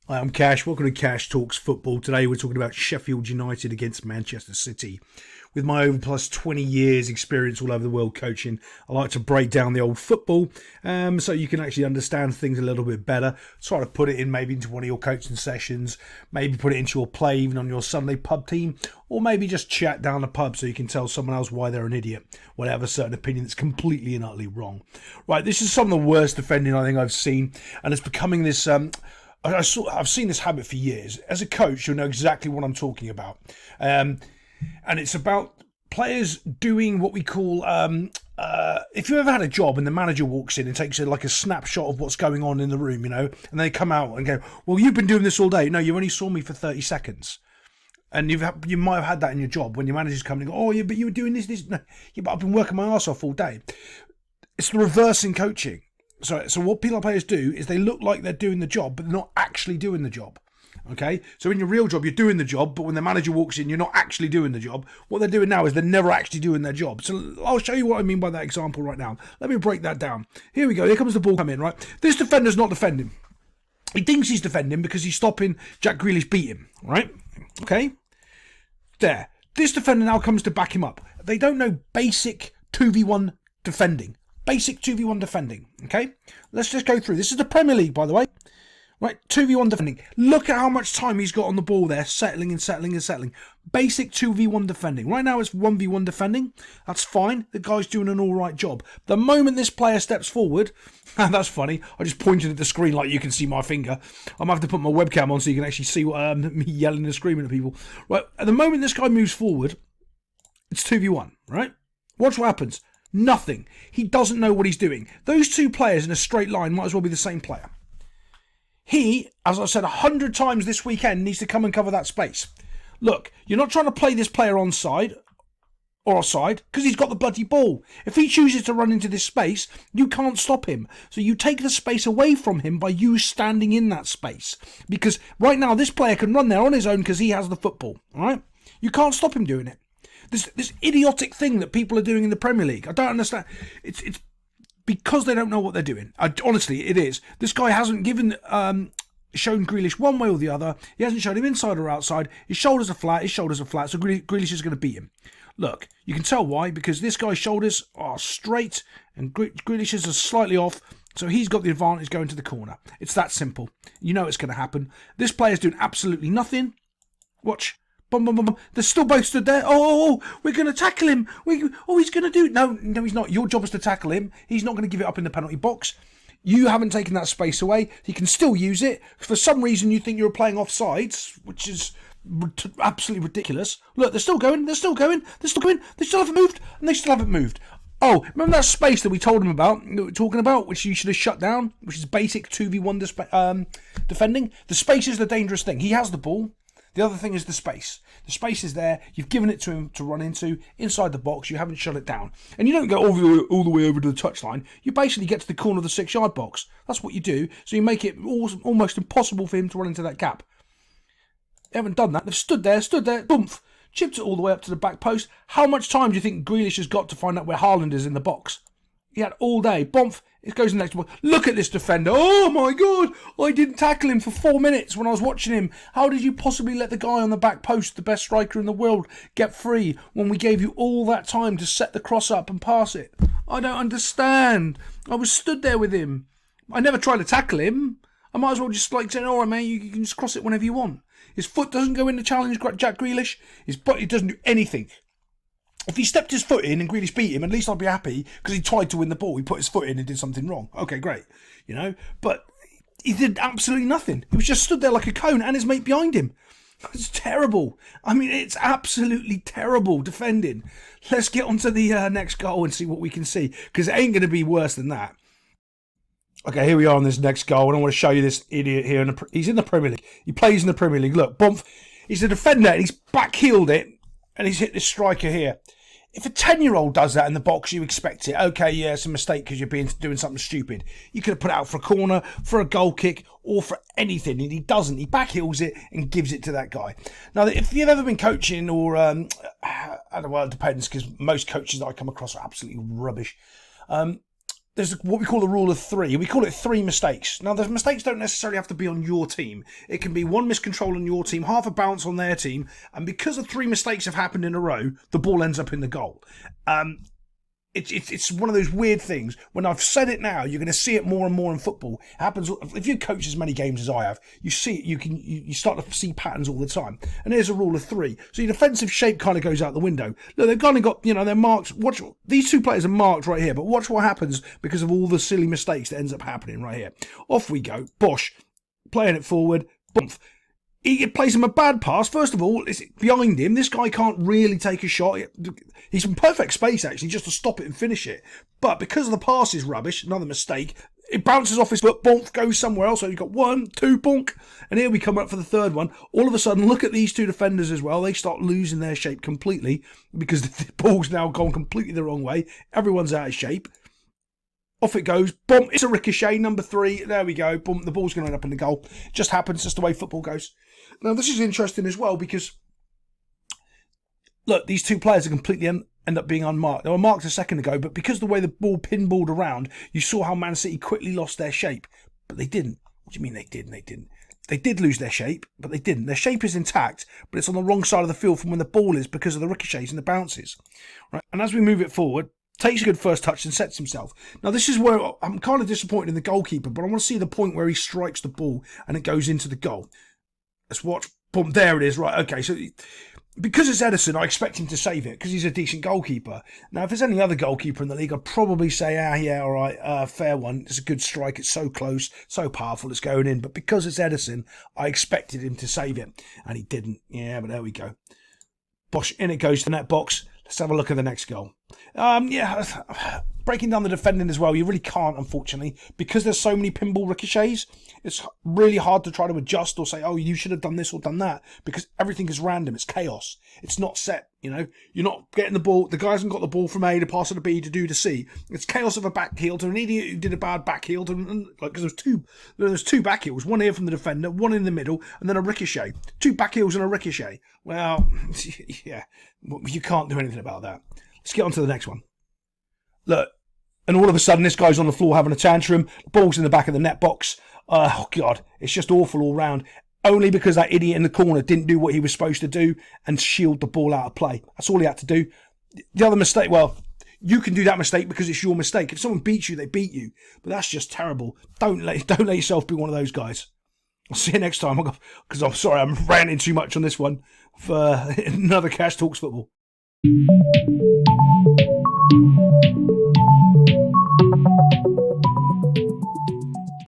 Hi, I'm Cash. Welcome to Cash Talks Football. Today we're talking about Sheffield United against Manchester City. With my over plus 20 years experience all over the world coaching, I like to break down the old football so you can actually understand things a little bit better. Try to put it in maybe into one of your coaching sessions, maybe put it into your play even on your Sunday pub team, or maybe just chat down the pub so you can tell someone else why they're an idiot, why they have a certain opinion that's completely and utterly wrong. Right, this is some of the worst defending I think I've seen, and it's becoming this... I've seen this habit for years. As a coach, you'll know exactly what I'm talking about. And it's about players doing what we call... if you've ever had a job and the manager walks in and takes a snapshot of what's going on in the room, and they come out and go, well, you've been doing this all day. No, you only saw me for 30 seconds. And you might have had that in your job when your manager's coming and go, oh, yeah, but you were doing this. No, yeah, but I've been working my arse off all day. It's the reverse in coaching. So what PLR players do is they look like they're doing the job, but they're not actually doing the job. Okay? So in your real job, you're doing the job, but when the manager walks in, you're not actually doing the job. What they're doing now is they're never actually doing their job. So I'll show you what I mean by that example right now. Let me break that down. Here we go. Here comes the ball coming in, right? This defender's not defending. He thinks he's defending because he's stopping Jack Grealish beat him, right? Okay? There. This defender now comes to back him up. They don't know basic 2v1 defending. Basic 2v1 defending, okay? Let's just go through. This is the Premier League, by the way. Right, 2v1 defending. Look at how much time he's got on the ball there, settling and settling and settling. Basic 2v1 defending. Right now it's 1v1 defending. That's fine. The guy's doing an all right job. The moment this player steps forward, and that's funny, I just pointed at the screen like you can see my finger. I'm going to have to put my webcam on so you can actually see what me yelling and screaming at people. Right, at the moment this guy moves forward, it's 2v1, right? Watch what happens. Nothing. He doesn't know what he's doing. Those two players in a straight line might as well be the same player. He, as I said 100 times this weekend, needs to come and cover that space. Look, you're not trying to play this player onside or offside because he's got the bloody ball. If he chooses to run into this space, you can't stop him. So you take the space away from him by you standing in that space. Because right now this player can run there on his own because he has the football. All right? You can't stop him doing it. This idiotic thing that people are doing in the Premier League. I don't understand. It's because they don't know what they're doing. Honestly, it is. This guy hasn't shown Grealish one way or the other. He hasn't shown him inside or outside. His shoulders are flat. So Grealish is going to beat him. Look, you can tell why, because this guy's shoulders are straight and Grealish's are slightly off. So he's got the advantage going to the corner. It's that simple. You know it's going to happen. This player's doing absolutely nothing. Watch. Boom, boom, boom, boom. They're still both stood there. Oh, we're going to tackle him. He's going to do it. No, he's not. Your job is to tackle him. He's not going to give it up in the penalty box. You haven't taken that space away. He can still use it. For some reason, you think you're playing offsides, which is absolutely ridiculous. Look, they're still going. They still haven't moved, and they still haven't moved. Oh, remember that space that we told him about, that we're talking about, which you should have shut down, which is basic 2v1 defending? The space is the dangerous thing. He has the ball. The other thing is the space. The space is there. You've given it to him to run into inside the box. You haven't shut it down. And you don't go all the way over to the touchline. You basically get to the corner of the 6-yard box. That's what you do. So you make it almost impossible for him to run into that gap. They haven't done that. They've stood there, boomf, chipped it all the way up to the back post. How much time do you think Grealish has got to find out where Haaland is in the box? He had all day. Boomf. It goes in the next one. Look at this defender. Oh my God. I didn't tackle him for 4 minutes when I was watching him. How did you possibly let the guy on the back post, the best striker in the world, get free when we gave you all that time to set the cross up and pass it? I don't understand. I was stood there with him. I never tried to tackle him. I might as well just say, all right, man, you can just cross it whenever you want. His foot doesn't go in to challenge Jack Grealish. His body doesn't do anything. If he stepped his foot in and Grealish beat him, at least I'd be happy because he tried to win the ball. He put his foot in and did something wrong. Okay, great. But he did absolutely nothing. He was just stood there like a cone and his mate behind him. It's terrible. I mean, it's absolutely terrible defending. Let's get on to the next goal and see what we can see, because it ain't going to be worse than that. Okay, here we are on this next goal, and I want to show you this idiot here. He's in the Premier League. He plays in the Premier League. Look, Bomph, he's a defender, and he's back-heeled it, and he's hit this striker here. If a 10-year-old does that in the box, you expect it. Okay, yeah, it's a mistake because you're doing something stupid. You could have put it out for a corner, for a goal kick, or for anything, and he doesn't. He backheels it and gives it to that guy. Now, if you've ever been coaching, or I don't know, well, it depends, because most coaches that I come across are absolutely rubbish. there's what we call the rule of three. We call it 3 mistakes. Now, the mistakes don't necessarily have to be on your team. It can be 1 miscontrol on your team, half a bounce on their team, and because the 3 mistakes have happened in a row, the ball ends up in the goal. It's one of those weird things. When I've said it now, you're going to see it more and more in football. It happens if you coach as many games as I have. You see it. You start to see patterns all the time. And here's a rule of 3. So your defensive shape kind of goes out the window. Look, they've kind of got their marks. Watch, these 2 players are marked right here, but watch what happens because of all the silly mistakes that ends up happening right here. Off we go. Bosh, playing it forward. Boom. He plays him a bad pass. First of all, it's behind him. This guy can't really take a shot. He's in perfect space, actually, just to stop it and finish it. But because of the pass is rubbish, another mistake, it bounces off his foot, bonk, goes somewhere else. So you've got 1, 2, bonk. And here we come up for the 3rd one. All of a sudden, look at these 2 defenders as well. They start losing their shape completely because the ball's now gone completely the wrong way. Everyone's out of shape. Off it goes. Boom. It's a ricochet. Number 3. There we go. Boom. The ball's going to end up in the goal. It just happens. Just the way football goes. Now, this is interesting as well because, look, these 2 players are completely end up being unmarked. They were marked a second ago, but because the way the ball pinballed around, you saw how Man City quickly lost their shape. But they didn't. What do you mean they didn't? They didn't. They did lose their shape, but they didn't. Their shape is intact, but it's on the wrong side of the field from when the ball is because of the ricochets and the bounces. Right? And as we move it forward, takes a good first touch and sets himself. Now, this is where I'm kind of disappointed in the goalkeeper, but I want to see the point where he strikes the ball and it goes into the goal. Let's watch. Boom, there it is. Right, okay. So because it's Edison, I expect him to save it because he's a decent goalkeeper. Now, if there's any other goalkeeper in the league, I'd probably say, yeah, all right, fair one. It's a good strike. It's so close, so powerful, it's going in. But because it's Edison, I expected him to save it, and he didn't. Yeah, but there we go. Bosh, in it goes to the net box. Let's have a look at the next goal. Breaking down the defending as well, you really can't, unfortunately, because there's so many pinball ricochets. It's really hard to try to adjust or say, oh, you should have done this or done that, because everything is random. It's chaos. It's not set. You're not getting the ball. The guy hasn't got the ball from A to pass it to B to do to C. It's chaos of a back heel to an idiot who did a bad back heel because there's 2 back heels, one here from the defender, one in the middle, and then a ricochet. 2 back heels and a ricochet. Well, yeah, you can't do anything about that. Let's get on to the next one. Look, and all of a sudden this guy's on the floor having a tantrum. The ball's in the back of the net box. Oh, God, it's just awful all round. Only because that idiot in the corner didn't do what he was supposed to do and shield the ball out of play. That's all he had to do. The other mistake, well, you can do that mistake because it's your mistake. If someone beats you, they beat you. But that's just terrible. Don't let yourself be one of those guys. I'll see you next time. Because I'm sorry, I'm ranting too much on this one for another Cash Talks Football.